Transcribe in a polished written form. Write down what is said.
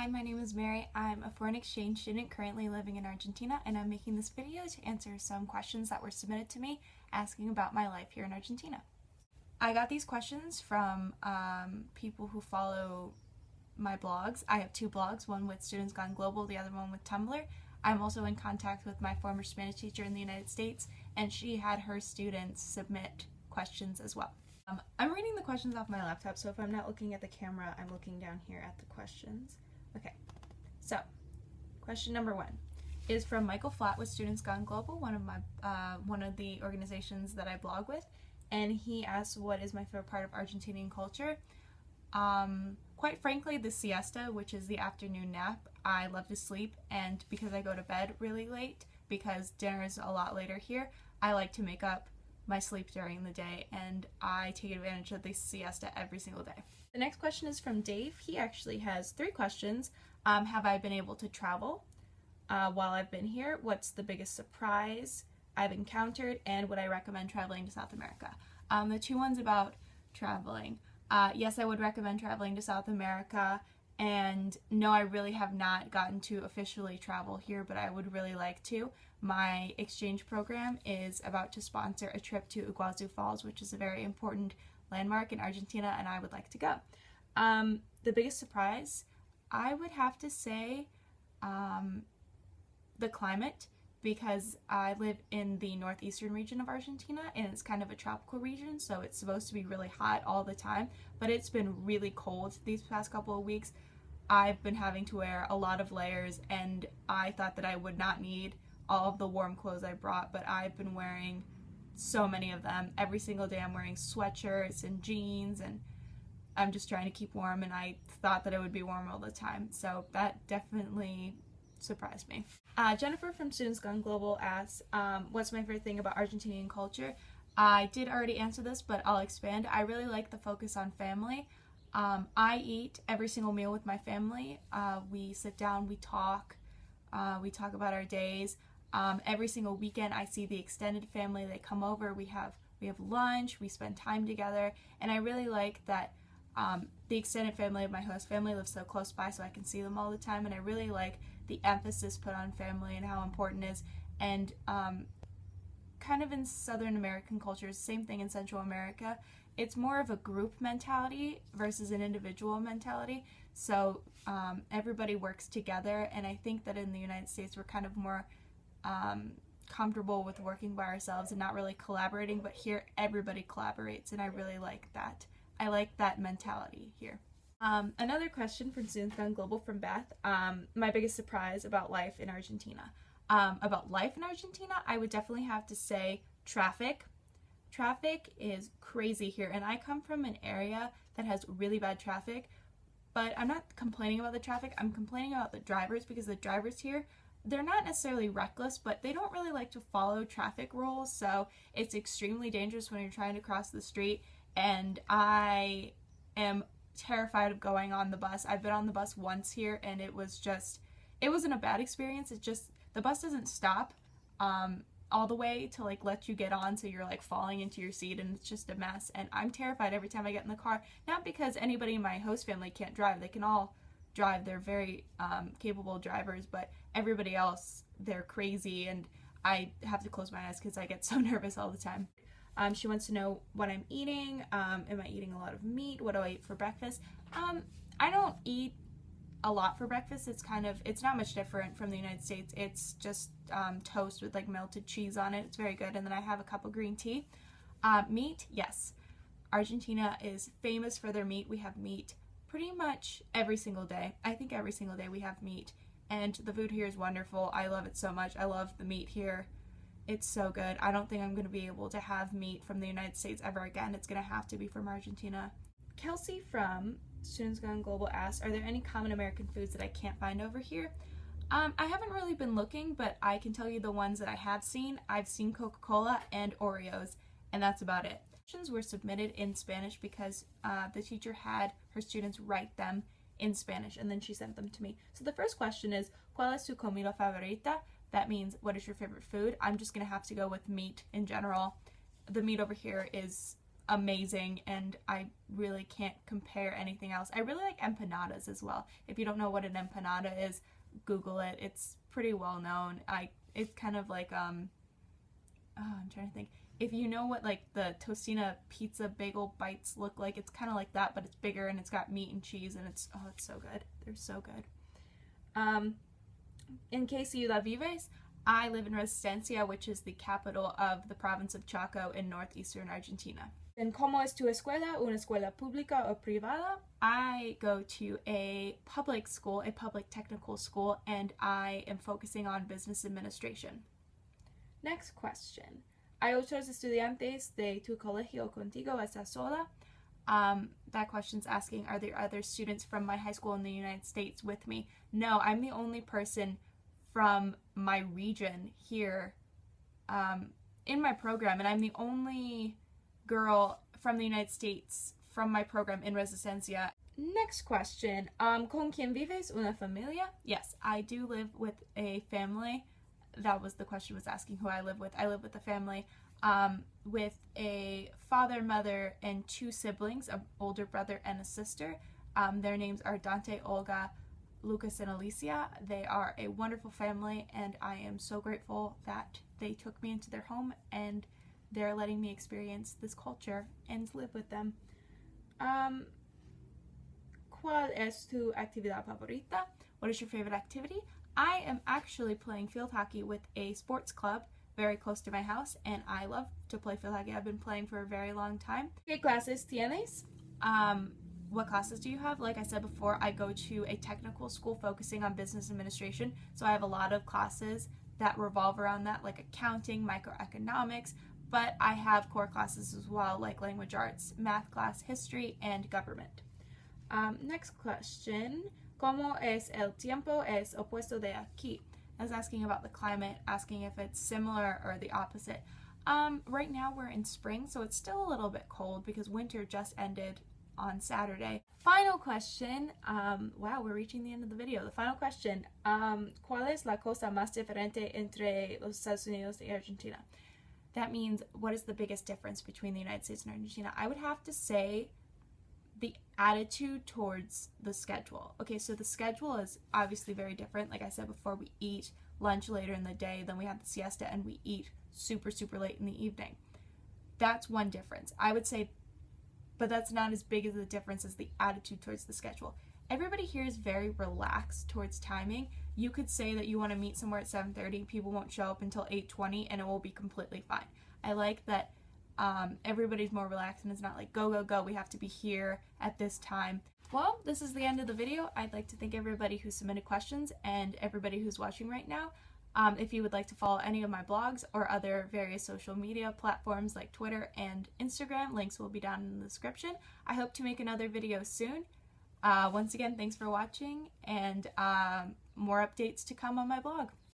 Hi, my name is Mary. I'm a foreign exchange student currently living in Argentina, and I'm making this video to answer some questions that were submitted to me asking about my life here in Argentina. I got these questions from people who follow my blogs. I have two blogs, one with Students Gone Global, the other one with Tumblr. I'm also in contact with my former Spanish teacher in the United States, and she had her students submit questions as well. I'm reading the questions off my laptop, so if I'm not looking at the camera, I'm looking down here at the questions. Okay, so question number one is from Michael Flatt with Students Gone Global, one of the organizations that I blog with, and he asks, what is my favorite part of Argentinian culture? Quite frankly, the siesta, which is the afternoon nap. I love to sleep, and because I go to bed really late, because dinner is a lot later here, I like to make up my sleep during the day, and I take advantage of the siesta every single day. The next question is from Dave. He actually has three questions. Have I been able to travel while I've been here? What's the biggest surprise I've encountered? And would I recommend traveling to South America? The two ones about traveling. Yes, I would recommend traveling to South America. And no, I really have not gotten to officially travel here, but I would really like to. My exchange program is about to sponsor a trip to Iguazu Falls, which is a very important landmark in Argentina, and I would like to go. The biggest surprise, I would have to say the climate, because I live in the northeastern region of Argentina, and it's kind of a tropical region, so it's supposed to be really hot all the time, but it's been really cold these past couple of weeks. I've been having to wear a lot of layers, and I thought that I would not need all of the warm clothes I brought, but I've been wearing so many of them. Every single day I'm wearing sweatshirts and jeans, and I'm just trying to keep warm, and I thought that it would be warm all the time, so that definitely surprised me. Jennifer from Students Gone Global asks, what's my favorite thing about Argentinian culture? I did already answer this, but I'll expand. I really like the focus on family. I eat every single meal with my family. We sit down, we talk about our days. Every single weekend I see the extended family. They come over, we have lunch, we spend time together, and I really like that the extended family of my host family lives so close by, so I can see them all the time, and I really like the emphasis put on family and how important it is. And kind of in Southern American cultures, same thing in Central America, it's more of a group mentality versus an individual mentality. So everybody works together, and I think that in the United States we're kind of more comfortable with working by ourselves and not really collaborating, but here everybody collaborates, and I really like that. I like that mentality here. Another question from Students Gone Global from Beth. My biggest surprise about life in Argentina. About life in Argentina, I would definitely have to say traffic. Traffic is crazy here, and I come from an area that has really bad traffic, but I'm not complaining about the traffic. I'm complaining about the drivers, because the drivers here, they're not necessarily reckless, but they don't really like to follow traffic rules, so it's extremely dangerous when you're trying to cross the street, and I am terrified of going on the bus. I've been on the bus once here, and it wasn't a bad experience. It's just the bus doesn't stop all the way to like let you get on, so you're like falling into your seat, and it's just a mess, and I'm terrified every time I get in the car. Not because anybody in my host family can't drive, they can all drive, they're very capable drivers, but everybody else, they're crazy, and I have to close my eyes because I get so nervous all the time. She wants to know what I'm eating. Am I eating a lot of meat? What do I eat for breakfast? I don't eat a lot for breakfast. It's not much different from the United States. It's just toast with like melted cheese on it. It's very good. And then I have a cup of green tea. Meat, yes. Argentina is famous for their meat. We have meat pretty much every single day. I think every single day we have meat. And the food here is wonderful. I love it so much. I love the meat here. It's so good. I don't think I'm going to be able to have meat from the United States ever again. It's going to have to be from Argentina. Kelsey from Students Gone Global asks, are there any common American foods that I can't find over here? I haven't really been looking, but I can tell you the ones that I have seen. I've seen Coca-Cola and Oreos, and that's about it. Questions were submitted in Spanish because the teacher had her students write them in Spanish, and then she sent them to me. So the first question is, ¿Cuál es su comida favorita? That means, what is your favorite food? I'm just going to have to go with meat in general. The meat over here is amazing, and I really can't compare anything else. I really like empanadas as well. If you don't know what an empanada is, Google it. It's pretty well known. It's kind of like I'm trying to think. If you know what like the Tostina pizza bagel bites look like, it's kind of like that, but it's bigger and it's got meat and cheese, and it's so good. They're so good. En que ciudad vives? I live in Resistencia, which is the capital of the province of Chaco in northeastern Argentina. And ¿cómo es tu escuela? ¿Una escuela pública o privada? I go to a public school, a public technical school, and I am focusing on business administration. Next question. ¿Hay otros estudiantes de tu colegio contigo? ¿Estás sola? That question's asking, are there other students from my high school in the United States with me? No, I'm the only person from my region here in my program, and I'm the only girl from the United States from my program in Resistencia. Next question. ¿Con quién vives? ¿Una familia? Yes, I do live with a family. That was the question was asking who I live with. I live with a family with a father, mother, and 2 siblings, an older brother and a sister. Their names are Dante, Olga, Lucas, and Alicia. They are a wonderful family, and I am so grateful that they took me into their home and they're letting me experience this culture and live with them. ¿Cuál es tu actividad favorita? What is your favorite activity? I am actually playing field hockey with a sports club very close to my house, and I love to play field hockey. I've been playing for a very long time. ¿Qué clases tienes? What classes do you have? Like I said before, I go to a technical school focusing on business administration, so I have a lot of classes that revolve around that, like accounting, microeconomics, but I have core classes as well, like language arts, math class, history, and government. Next question. ¿Cómo es el tiempo? Es opuesto de aquí. I was asking about the climate, asking if it's similar or the opposite. Right now we're in spring, so it's still a little bit cold because winter just ended on Saturday. Final question. Wow, we're reaching the end of the video. The final question. ¿Cuál es la cosa más diferente entre los Estados Unidos y Argentina? That means, what is the biggest difference between the United States and Argentina? I would have to say the attitude towards the schedule. Okay, so the schedule is obviously very different. Like I said before, we eat lunch later in the day, then we have the siesta, and we eat super, super late in the evening. That's one difference, I would say, but that's not as big as the difference as the attitude towards the schedule. Everybody here is very relaxed towards timing. You could say that you want to meet somewhere at 7:30, people won't show up until 8:20, and it will be completely fine. I like that everybody's more relaxed and it's not like go, go, go, we have to be here at this time. Well, this is the end of the video. I'd like to thank everybody who submitted questions and everybody who's watching right now. If you would like to follow any of my blogs or other various social media platforms like Twitter and Instagram, links will be down in the description. I hope to make another video soon. Once again, thanks for watching, and more updates to come on my blog.